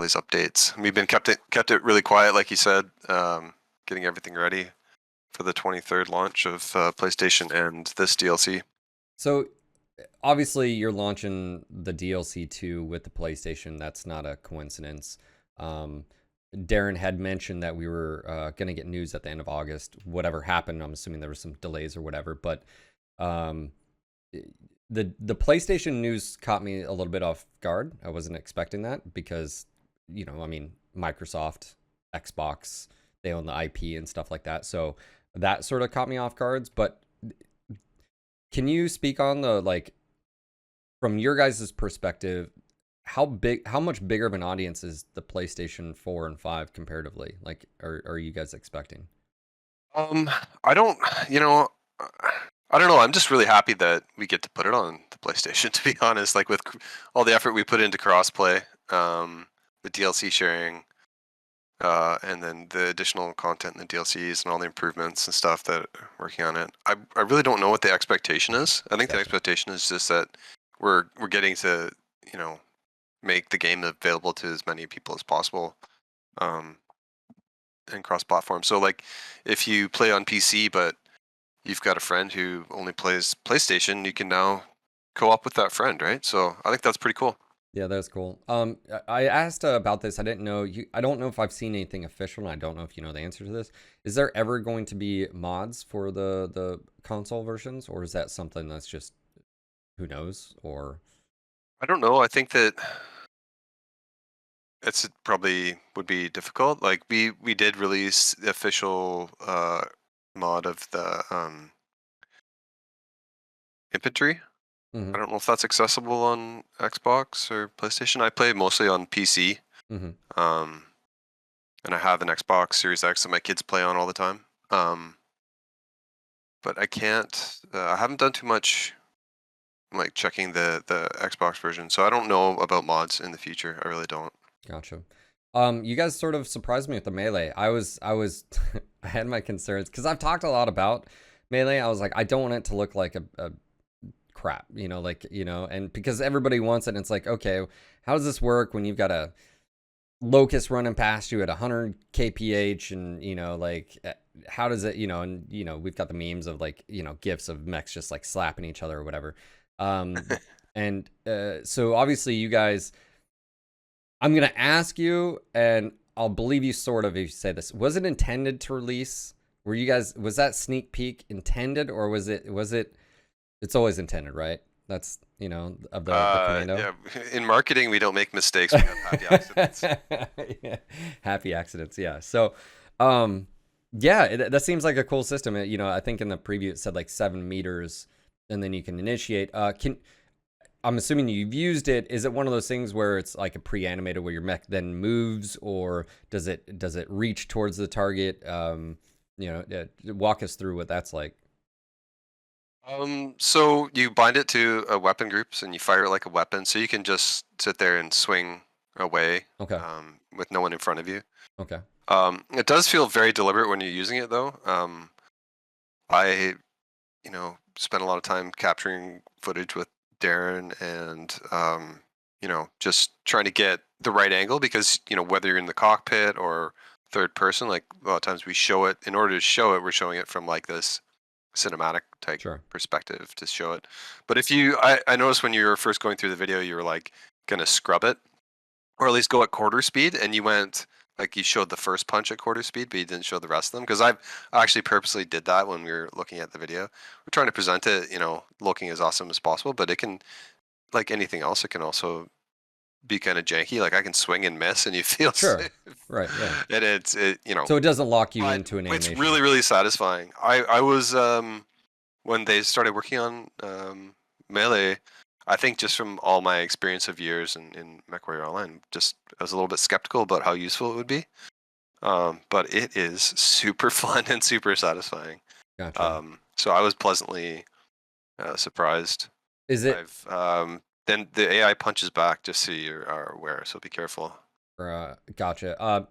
these updates. We've been kept it really quiet, like you said, getting everything ready for the 23rd launch of PlayStation and this DLC. So obviously you're launching the DLC 2 with the PlayStation. That's not a coincidence. Um, Daeron had mentioned that we were going to get news at the end of August. Whatever happened, I'm assuming there was some delays or whatever. But um, the PlayStation news caught me a little bit off guard. I wasn't expecting that because, I mean, Microsoft, Xbox, they own the IP and stuff like that. So that sort of caught me off guards. But can you speak on the, like, from your guys' perspective, how much bigger of an audience is the PlayStation 4 and 5 comparatively? Like, are you guys expecting? I don't, you know, I don't know. I'm just really happy that we get to put it on the PlayStation. To be honest, like with all the effort we put into crossplay, the DLC sharing, and then the additional content in the DLCs and all the improvements and stuff that are working on it. I really don't know what the expectation is. I think the Gotcha. expectation is just that we're getting to, make the game available to as many people as possible, um, and cross-platform. So like, if you play on PC but you've got a friend who only plays PlayStation, you can now co-op with that friend, right? So I think that's pretty cool. Yeah, that's cool. I asked about this. I didn't know you. I don't know if I've seen anything official, and I don't know if you know the answer to this. Is there ever going to be mods for the console versions, or is that something that's just who knows? Or I don't know. I think that it's probably would be difficult. Like we did release the official mod of the infantry. mm-hmm, I don't know if that's accessible on Xbox or PlayStation. I play mostly on PC, mm-hmm. um, and I have an Xbox Series X that my kids play on all the time. But I can't. I haven't done too much like checking the Xbox version, so I don't know about mods in the future. I really don't. Gotcha. You guys sort of surprised me with the melee. I was, I had my concerns because I've talked a lot about melee. I was like, I don't want it to look like a crap, and because everybody wants it, and it's like, okay, how does this work when you've got a locust running past you at 100 kph, and how does it, and we've got the memes of like, gifs of mechs just like slapping each other or whatever. And so obviously you guys, I'm gonna ask you, and I'll believe you sort of if you say this. Was it intended to release? Were you guys, was that sneak peek intended, or was it? It's always intended, right? That's of the commando. Yeah, in marketing we don't make mistakes. We have happy accidents. Yeah. Happy accidents, yeah. So, yeah, that seems like a cool system. I think in the preview it said like 7 meters, and then you can initiate. I'm assuming you've used it. Is it one of those things where it's like a pre-animated where your mech then moves, or does it reach towards the target? Walk us through what that's like. So you bind it to a weapon groups and you fire it like a weapon, so you can just sit there and swing away, Okay. with no one in front of you. Okay. It does feel very deliberate when you're using it, though. I, spent a lot of time capturing footage with Daeron and, just trying to get the right angle because, whether you're in the cockpit or third person, like a lot of times we show it, in order to show it, we're showing it from like this cinematic type Sure. perspective to show it. But I noticed when you were first going through the video, you were like gonna scrub it, or at least go at quarter speed, and you went like you showed the first punch at quarter speed, but you didn't show the rest of them. Because I actually purposely did that when we were looking at the video. We're trying to present it, looking as awesome as possible, but it can, like anything else, it can also be kind of janky. Like I can swing and miss, and you feel Sure. safe, Right. Yeah. and So it doesn't lock you but into an it's animation. really really satisfying. I was when they started working on Melee, I think just from all my experience of years in Mechwarrior Online, just I was a little bit skeptical about how useful it would be. But it is super fun and super satisfying. Gotcha. So I was pleasantly surprised. Is it I've then the AI punches back just so you are aware, so be careful. gotcha.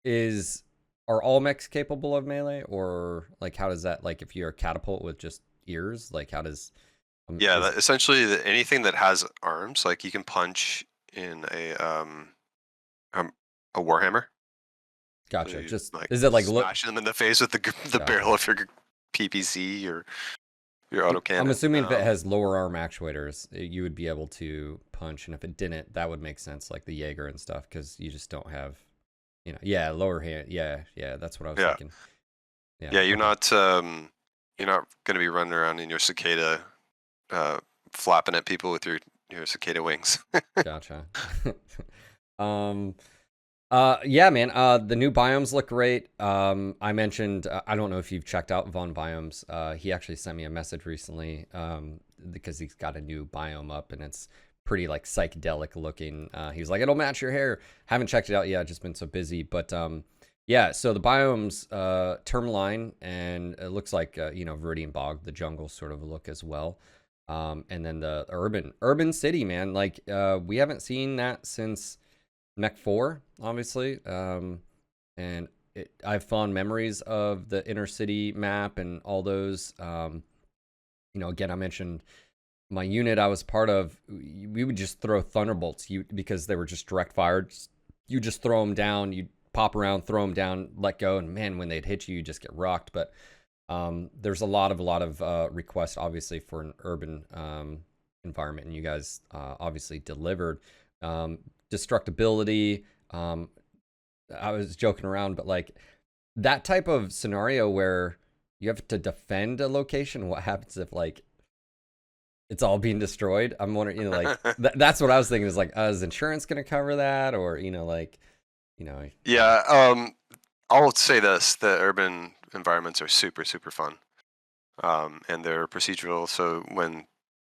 Is Are all mechs capable of melee, or like how does that, like if you're a catapult with just ears, like how does Yeah, is essentially anything that has arms, like you can punch in a a warhammer. So Gotcha. you Just like is it like look? smash them in the face with the barrel Gotcha. of your PPC or your I'm autocannon. assuming if it has lower arm actuators, you would be able to punch, and if it didn't, that would make sense, like the Jaeger and stuff, because you just don't have, yeah, lower hand. Yeah, yeah, that's what I was Yeah, thinking. Yeah, yeah. okay, You're not going to be running around in your cicada, uh, flapping at people with your cicada wings. gotcha. um, yeah, man. The new biomes look great. I mentioned, I don't know if you've checked out Von Biomes. He actually sent me a message recently, because he's got a new biome up and it's pretty like psychedelic looking. He was like, it'll match your hair. Haven't checked it out yet. Just been so busy, but, yeah, so the biomes, term line, and it looks like, Viridian Bog, the jungle sort of look as well. And then the urban city, man, like, we haven't seen that since Mech 4, obviously. And I have fond memories of the inner city map and all those. Again, I mentioned my unit I was part of. We would just throw thunderbolts because they were just direct fired. You just throw them down, you pop around, throw them down, let go, and man, when they'd hit you, you just get rocked. But there's a lot of requests, obviously, for an urban environment, and you guys obviously delivered. Destructibility. I was joking around, but like that type of scenario where you have to defend a location, what happens if like it's all being destroyed? I'm wondering, like that's what I was thinking, is like, is insurance going to cover that, or Yeah, I'll say this: the urban environments are super super fun, and they're procedural. So when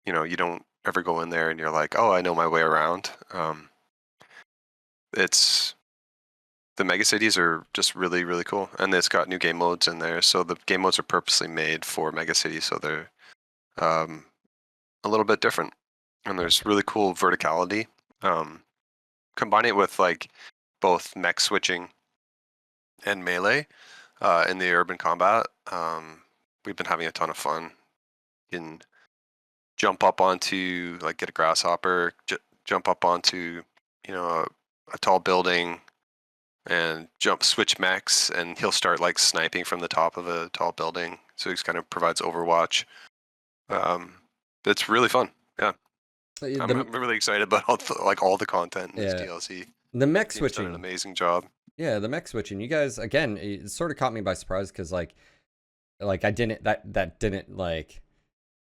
you don't ever go in there and you're like, oh, I know my way around. It's the mega cities are just really really cool, and it's got new game modes in there. So the game modes are purposely made for mega cities, so they're um, a little bit different, and there's Gotcha. really cool verticality. Um, Combine it with like both mech switching and melee in the urban combat. We've been having a ton of fun. You can jump up onto, like, get a grasshopper, jump up onto a tall building and switch mechs, and he'll start like sniping from the top of a tall building. So he kind of provides Overwatch. Um, it's really fun. Yeah, The I'm really excited about all the content in this yeah, DLC. the mech Team's done an switching. amazing job. Yeah, the mech switching. You guys, again, it sort of caught me by surprise, because like I didn't that didn't like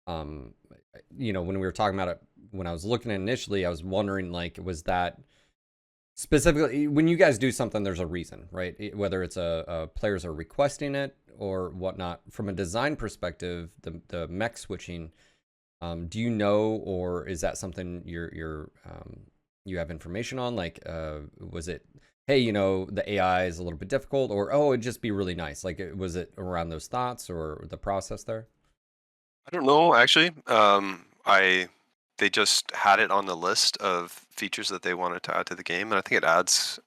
um when we were talking about it, when I was looking at it initially, I was wondering, like, was that specifically when you guys do something, there's a reason, right? Whether it's a players are requesting it or whatnot. From a design perspective, the mech switching, do you know, or is that something you have information on? Like, was it, hey, the AI is a little bit difficult, or oh, it'd just be really nice? Like, was it around those thoughts or the process there? I don't know actually. I They just had it on the list of features that they wanted to add to the game, and I think it adds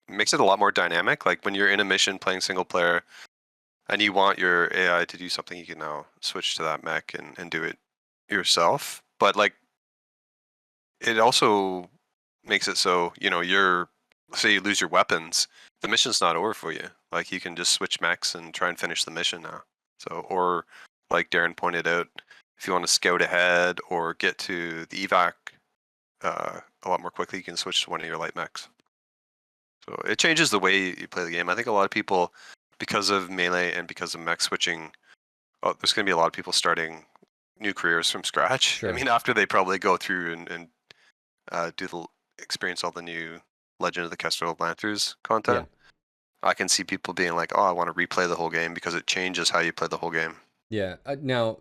makes it a lot more dynamic. Like when you're in a mission playing single player and you want your AI to do something, you can now switch to that mech and do it yourself. But like it also makes it so you're, say you lose your weapons, the mission's not over for you. Like you can just switch mechs and try and finish the mission now. So, or like Daeron pointed out, if you want to scout ahead or get to the evac a lot more quickly, you can switch to one of your light mechs. So it changes the way you play the game. I think a lot of people, because of melee and because of mech switching, there's going to be a lot of people starting new careers from scratch. Sure. I mean, after they probably go through and experience all the new Legend of the Kestrel Lancers Yeah. content. I can see people being like, "Oh, I want to replay the whole game," because it changes how you play the whole game. Yeah. Now,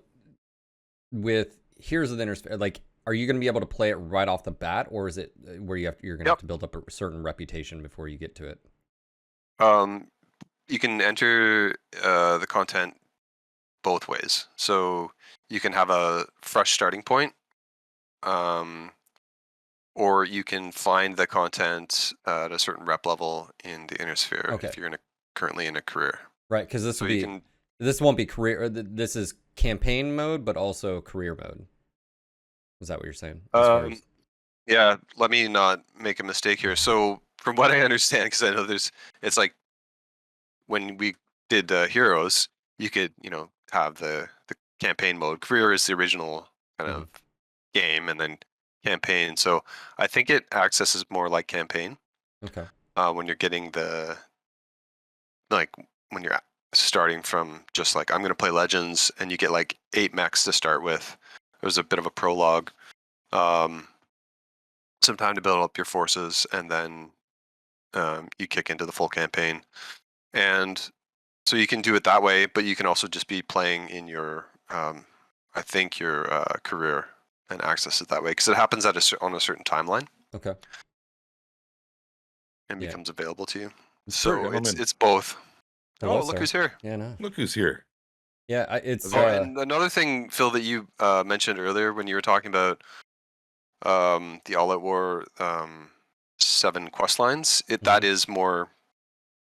with Heroes of the Inner, like, are you going to be able to play it right off the bat, or is it where you're going to have Yep. to build up a certain reputation before you get to it? Um, you can enter the content both ways. So you can have a fresh starting point, um, or you can find the content at a certain rep level in the inner sphere Okay. if you're currently in a career. Right, because So you can. this won't be career. This is campaign mode, but also career mode. Is that what you're saying? As far Um, as Yeah, let me not make a mistake here. So from what I understand, because I know it's like when we did Heroes, you could have the campaign mode. Career is the original kind Mhm. of game, and then campaign. So I think it accesses more like campaign Okay. when you're getting like when you're starting from just like I'm going to play Legends, and you get like 8 mechs to start with. There's a bit of a prologue, um, some time to build up your forces, and then you kick into the full campaign. And so you can do it that way, but you can also just be playing in your, I think your career and access it that way because it happens on a certain timeline Okay. and Yeah. becomes available to you. Sure, So gentlemen. it's both. Hello, Oh, look sir. who's here! Yeah, no. Look who's here. Yeah, How's it's it Oh, going? and another thing, Phil, that you mentioned earlier when you were talking about the All Out War 7 quest lines, that Mhm. is more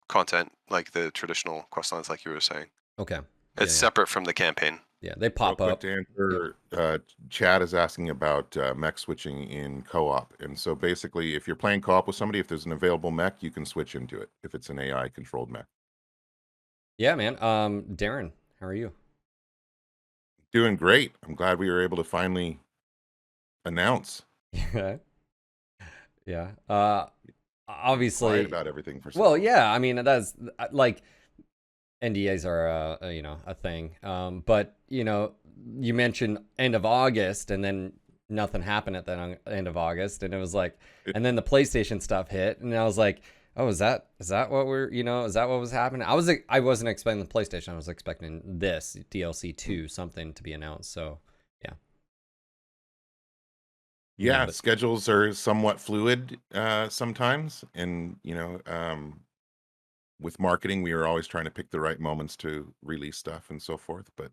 content like the traditional quest lines, like you were saying. Okay. Yeah, It's yeah. separate from the campaign. Yeah, they Real pop quick up. to Yeah. answer, Chad is asking about mech switching in co-op. And so basically, if you're playing co-op with somebody, if there's an available mech, you can switch into it if it's an AI controlled mech. Yeah, man. Daeron, how are you? Doing great. I'm glad we were able to finally announce. Yeah. Yeah. Been quiet Obviously, about everything for so well, long. yeah, I mean, that's like NDAs are a thing. But you mentioned end of August, and then nothing happened at the end of August, and it was like, and then the PlayStation stuff hit, and I was like, oh, is that what we're is that what was happening? I wasn't expecting the PlayStation. I was expecting this DLC 2 something to be announced. So yeah, Yeah, but schedules are somewhat fluid sometimes. And, with marketing, we are always trying to pick the right moments to release stuff and so forth. But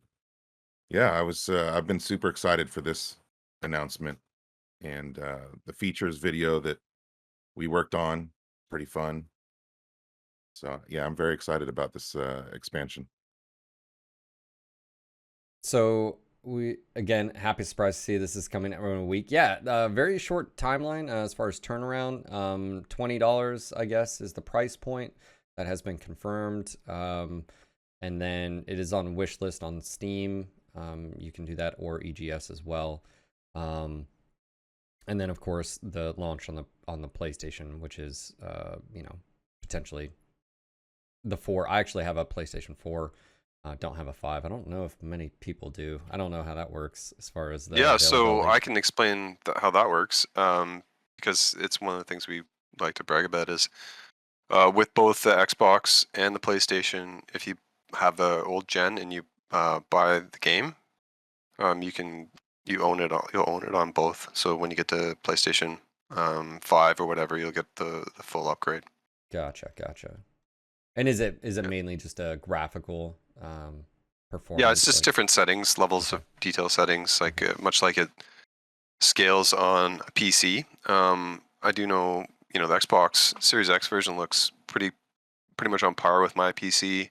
yeah, I've been super excited for this announcement and the features video that we worked on, pretty fun. So yeah, I'm very excited about this expansion. So we again happy surprised to see this is coming out in a week. Yeah, very short timeline as far as turnaround. $20 I guess is the price point that has been confirmed. And then it is on wish list on Steam. You can do that or EGS as well. And then of course the launch on the PlayStation, which is potentially the 4. I actually have a PlayStation 4. Don't have a 5. I don't know if many people do. I don't know how that works as far as the Yeah, so availability. I can explain how that works because it's one of the things we like to brag about is with both the Xbox and the PlayStation, if you have the old gen and you buy the game, you own it. You'll own it on both. So when you get to PlayStation 5 or whatever, you'll get the full upgrade. Gotcha. And is it Yeah. mainly just a graphical Yeah, it's performance? just Like, different settings, levels okay. of detail settings, like Mhm. much like it scales on a PC. I do know, the Xbox Series X version looks pretty much on par with my PC.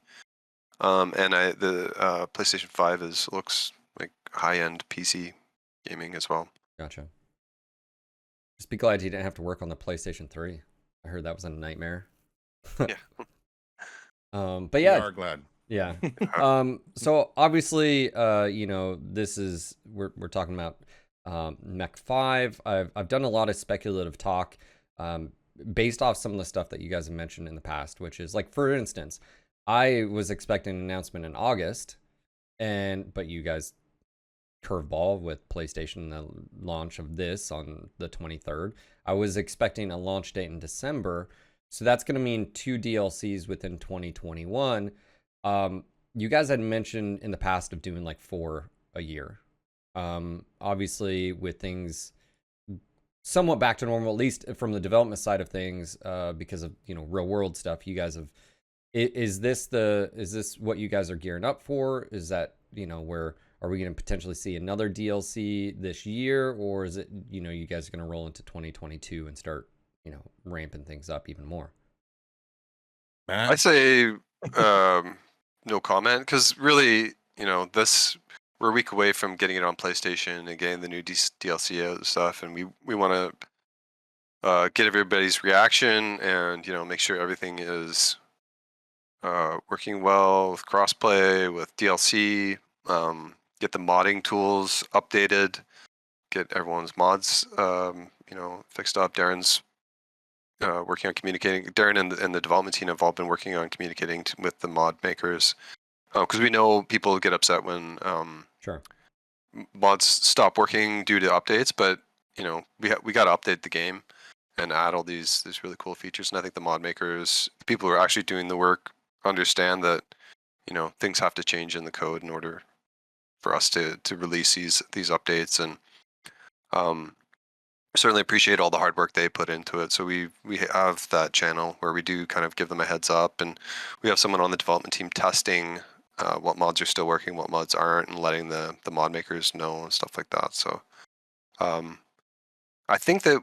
And the PlayStation 5 looks like high end PC gaming as well. Gotcha. Just be glad you didn't have to work on the PlayStation 3. I heard that was a nightmare. Yeah. But We yeah, are glad. yeah. So obviously, this is we're talking about Mech 5. I've done a lot of speculative talk um, based off some of the stuff that you guys have mentioned in the past, which is like, for instance, I was expecting an announcement in August, but you guys curveball with PlayStation, the launch of this on the 23rd. I was expecting a launch date in December. So that's going to mean 2 DLCs within 2021. You guys had mentioned in the past of doing like 4 a year. Obviously, with things somewhat back to normal, at least from the development side of things, because of real world stuff, you guys have. Is this what you guys are gearing up for? Is that where are we going to potentially see another DLC this year, or is it you guys are going to roll into 2022 and start ramping things up even more? I Matt? say no comment because really, this we're a week away from getting it on PlayStation and getting the new DLC out and stuff, and we want to get everybody's reaction and make sure everything is working well with crossplay, with DLC. Get the modding tools updated. Get everyone's mods fixed up. Darren's working on communicating. Daeron and the development team have all been working on communicating with the mod makers, because we know people get upset when Sure. mods stop working due to updates, but we got to update the game and add all these really cool features. And I think the mod makers, the people who are actually doing the work, understand that things have to change in the code in order for us to release these updates. And certainly appreciate all the hard work they put into it. So we have that channel where we do kind of give them a heads up, and we have someone on the development team testing what mods are still working, what mods aren't, and letting the mod makers know and stuff like that. So I think that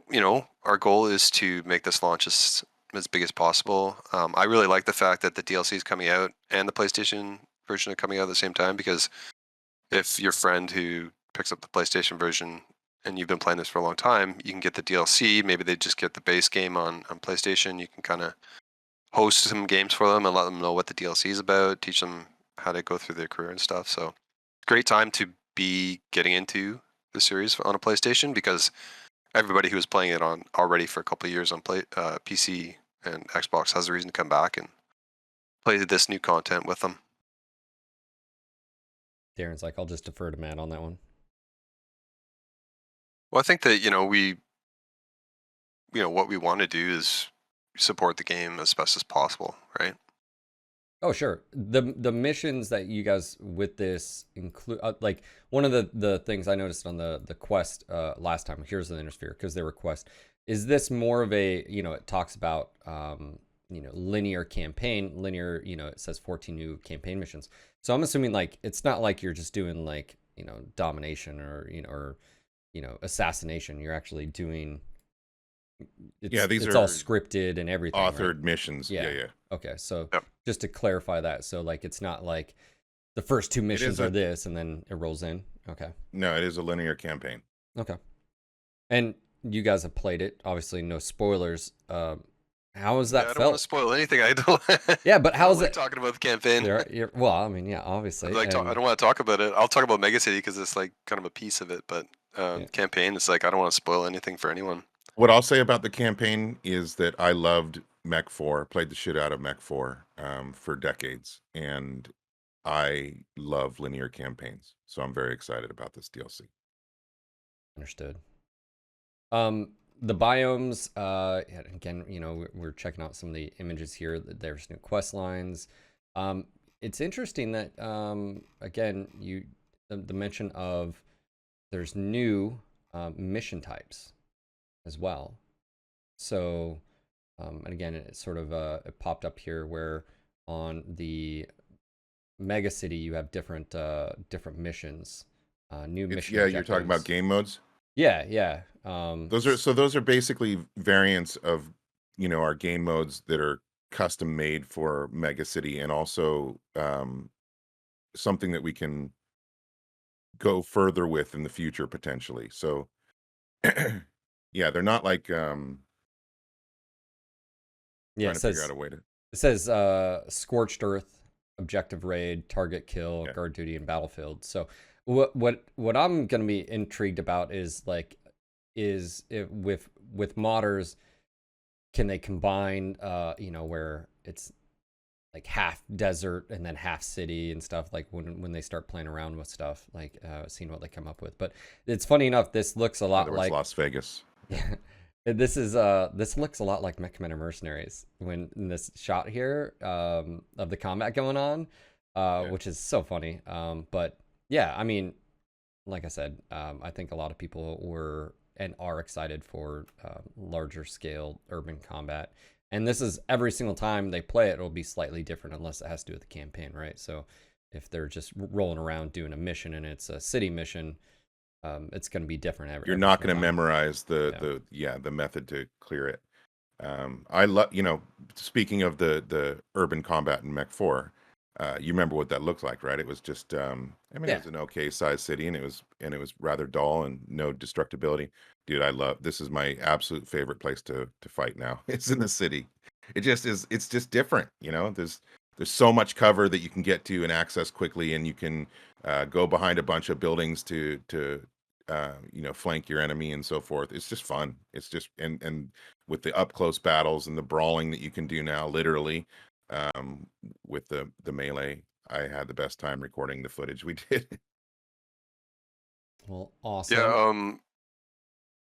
our goal is to make this launch as big as possible. I really like the fact that the DLC is coming out and the PlayStation version are coming out at the same time, because if your friend who picks up the PlayStation version and you've been playing this for a long time, you can get the DLC. Maybe they just get the base game on PlayStation. You can kind of host some games for them and let them know what the DLC is about, teach them how to go through their career and stuff. So great time to be getting into the series on a PlayStation, because everybody who was playing it on already for a couple of years on PC and Xbox has a reason to come back and play this new content with them. Darren's like, I'll just defer to Matt on that one. Well, I think that what we want to do is support the game as best as possible, right? Oh, sure. The missions that you guys with this include, like one of the things I noticed on the quest last time, Here's the Inner Sphere, because they were quest. Is this more of a, it talks about linear campaign, it says 14 new campaign missions. So I'm assuming like it's not like you're just doing like, domination or assassination. You're actually doing it's all scripted and everything, authored right? missions. Yeah. Okay, so Yep. just to clarify that, so like it's not like the first two missions are this and then it rolls in. Okay. No, it is a linear campaign. Okay. And you guys have played it, obviously no spoilers. How has that I don't felt? want to spoil anything. I don't. Yeah, but how's it talking about the campaign? Well, I mean, yeah, obviously. I don't want to talk about it. I'll talk about Mega City because it's like kind of a piece of it, but campaign, it's like I don't want to spoil anything for anyone. What I'll say about the campaign is that I loved Mech 4, played the shit out of Mech 4 for decades, and I love linear campaigns, so I'm very excited about this DLC. Understood. The biomes, again, we're checking out some of the images here. There's new quest lines. It's interesting that, again, the mention of there's new mission types as well. So, and again, it sort of it popped up here where on the Mega City you have different missions, new mission. Yeah, you're talking about game modes. Yeah. Those are basically variants of our game modes that are custom made for Mega City, and also something that we can go further with in the future potentially. So yeah, they're not like yeah, figure out a way to. It says Scorched Earth, Objective Raid, Target Kill, Guard Duty, and Battlefield. So what I'm gonna be intrigued about is like if with modders, can they combine where it's like half desert and then half city and stuff, like when they start playing around with stuff, like seeing what they come up with. But it's funny enough, this looks a lot like Las Vegas. this looks a lot like Mech Mercenaries when in this shot here of the combat going on, which is so funny. But yeah, I mean, like I said, I think a lot of people were and are excited for larger scale urban combat. And this is every single time they play it, it'll be slightly different unless it has to do with the campaign, right? So if they're just rolling around doing a mission and it's a city mission, it's going to be different. You're not going to memorize the method to clear it. I love, speaking of the urban combat in Mech 4, you remember what that looked like, right? It was just, I mean, it Yeah. was an okay sized city, and it was rather dull and no destructibility. Dude, I love this is my absolute favorite place to fight now. It's in the city. It just is. It's just different, you know. There's so much cover that you can get to and access quickly, and you can go behind a bunch of buildings to you know, flank your enemy and so forth. It's just fun. It's just and with the up close battles and the brawling that you can do now, literally, um, with the melee. I had the best time recording the footage we did. Well, Yeah, awesome.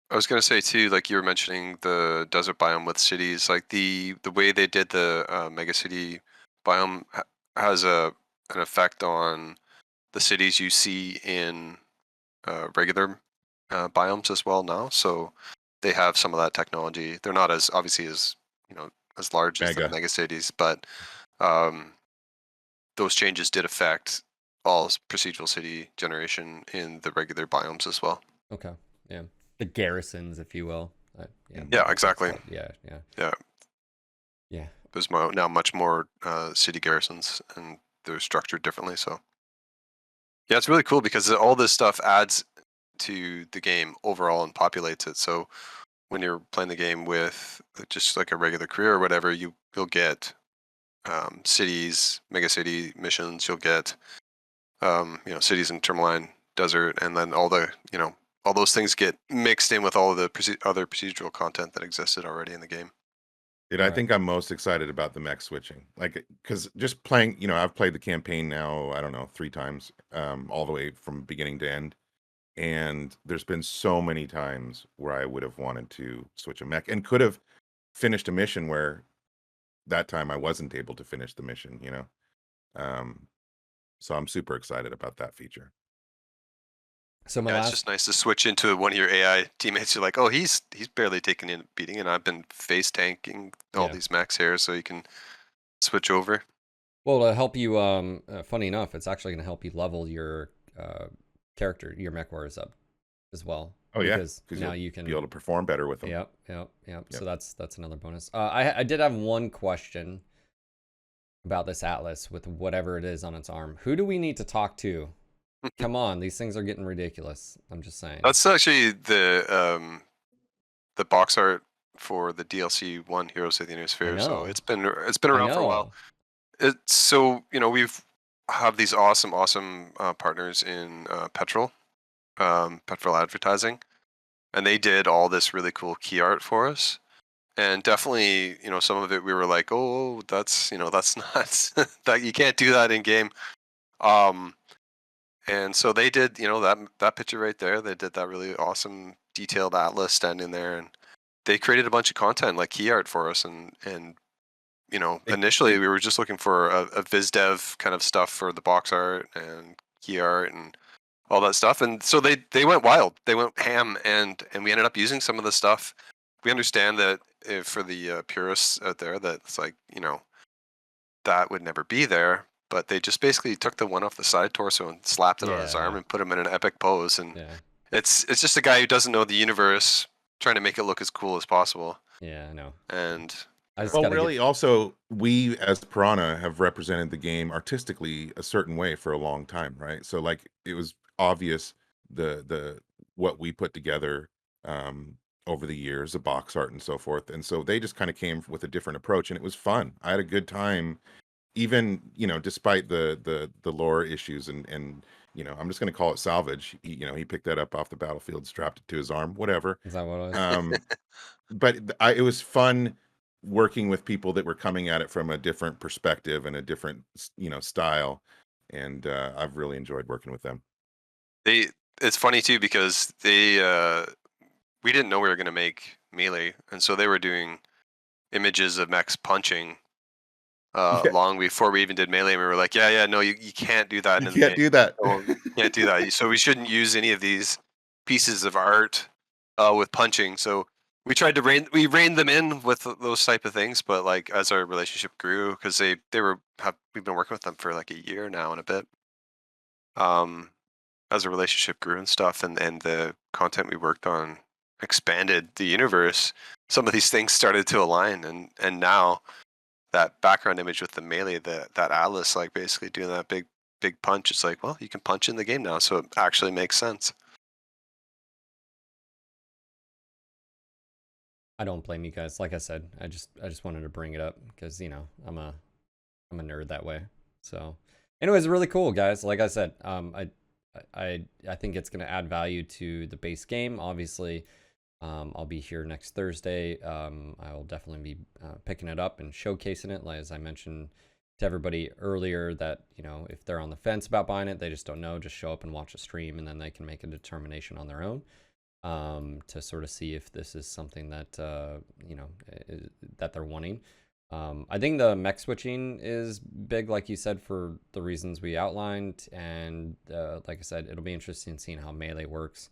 I was gonna say too, like you were mentioning the desert biome with cities, like the way they did the mega city biome has an effect on the cities you see in regular biomes as well now. So they have some of that technology. They're not as obviously as you know as large as the Mega. mega cities, but um, those changes did affect all procedural city generation in the regular biomes as well. Okay. Yeah. The garrisons, if you will. Yeah, Yeah, that's exactly. what. Yeah, yeah, Yeah, yeah. there's now much more city garrisons, and they're structured differently. So yeah, it's really cool because all this stuff adds to the game overall and populates it. So when you're playing the game with just like a regular career or whatever, you'll get cities, mega city missions. You'll get cities in Tourmaline Desert, and then all the all those things get mixed in with all of the other procedural content that existed already in the game. Dude, I Right. think I'm most excited about the mech switching. Like, because just playing, you know, I've played the campaign now, I don't know, 3 times, all the way from beginning to end. And there's been so many times where I would have wanted to switch a mech and could have finished a mission where that time I wasn't able to finish the mission, you know? Um, so I'm super excited about that feature. So my Yeah, it's last. just nice to switch into one of your AI teammates. You're like, oh, he's barely taking a beating, and I've been face tanking all Yeah. these mechs here, so you can switch over. Well, to help you, funny enough, it's actually going to help you level your character, your mech warriors up as well, Oh yeah, because because now you'll you be can. able to perform better with them. Yep, yep, yep. So Yep. that's another bonus. I did have one question about this atlas with whatever it is on its arm. Who do we need to talk to? Come on, these things are getting ridiculous. I'm just saying. That's actually the box art for the DLC one Heroes of the I Sphere. So know, it's been I around for a while. know. It's so we've have these awesome partners in Petrol Advertising, and they did all this really cool key art for us. And definitely, some of it we were like, oh, that's that's not that you can't do that in game. Um, and so they did, that picture right there. They did that really awesome detailed atlas standing there, and they created a bunch of content like key art for us. And They, initially we were just looking for a viz dev kind of stuff for the box art and key art and all that stuff. And so they went wild. They went ham, and we ended up using some of the stuff. We understand that if for the purists out there, that it's like that would never be there. But they just basically took the one off the side torso and slapped it on his arm Yeah, and put him in an epic pose. And yeah, it's just a guy who doesn't know the universe trying to make it look as cool as possible. yeah. I know. And I just well, gotta get. really, also, we as Piranha have represented the game artistically a certain way for a long time, right? So, like, it was obvious the what we put together over the years, the box art and so forth, and so they just kind of came with a different approach, and it was fun. I had a good time, even despite the lore issues and I'm just going to call it salvage. He picked that up off the battlefield, strapped it to his arm, whatever. Is that what it was? Um, but it was fun working with people that were coming at it from a different perspective and a different style, and I've really enjoyed working with them. they it's funny too because we didn't know we were going to make melee, and so they were doing images of mechs punching Yeah, long before we even did melee. And we were like, yeah, no, you can't do that you in the can't game. do that. So you can't do that. So we shouldn't use any of these pieces of art with punching. So we tried to rein them in with those type of things. But like as our relationship grew, because we've been working with them for like a year now and a bit. Um, as a relationship grew and stuff, and the content we worked on expanded the universe, some of these things started to align, and now that background image with the melee, that Atlas like basically doing that big punch. It's like, well, you can punch in the game now, so it actually makes sense. I don't blame you guys. Like I said, I just wanted to bring it up because, you know, I'm a nerd that way. So, anyways, really cool, guys. Like I said, I think it's gonna add value to the base game. Obviously, I'll be here next Thursday. I will definitely be picking it up and showcasing it. Like as I mentioned to everybody earlier, that you know, if they're on the fence about buying it, they just don't know. Just show up and watch a stream, and then they can make a determination on their own. To sort of see if this is something that you know that they're wanting. I think the mech switching is big, like you said, for the reasons we outlined, and like I said, it'll be interesting seeing how melee works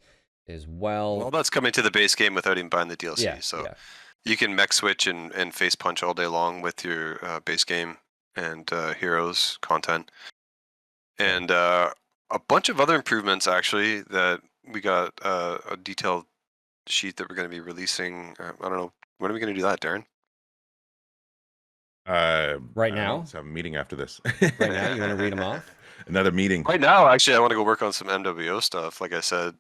as well. Well, that's coming to the base game without even buying the DLC, Yeah, so yeah. you can mech switch and face punch all day long with your base game and heroes content, and a bunch of other improvements actually that we got a detailed sheet that we're going to be releasing. I don't know, when are we going to do that, Daeron? Right now? Let's have a meeting after this. Right now, you want to read them off? Another meeting. Right now, actually, I want to go work on some MWO stuff. Like I said,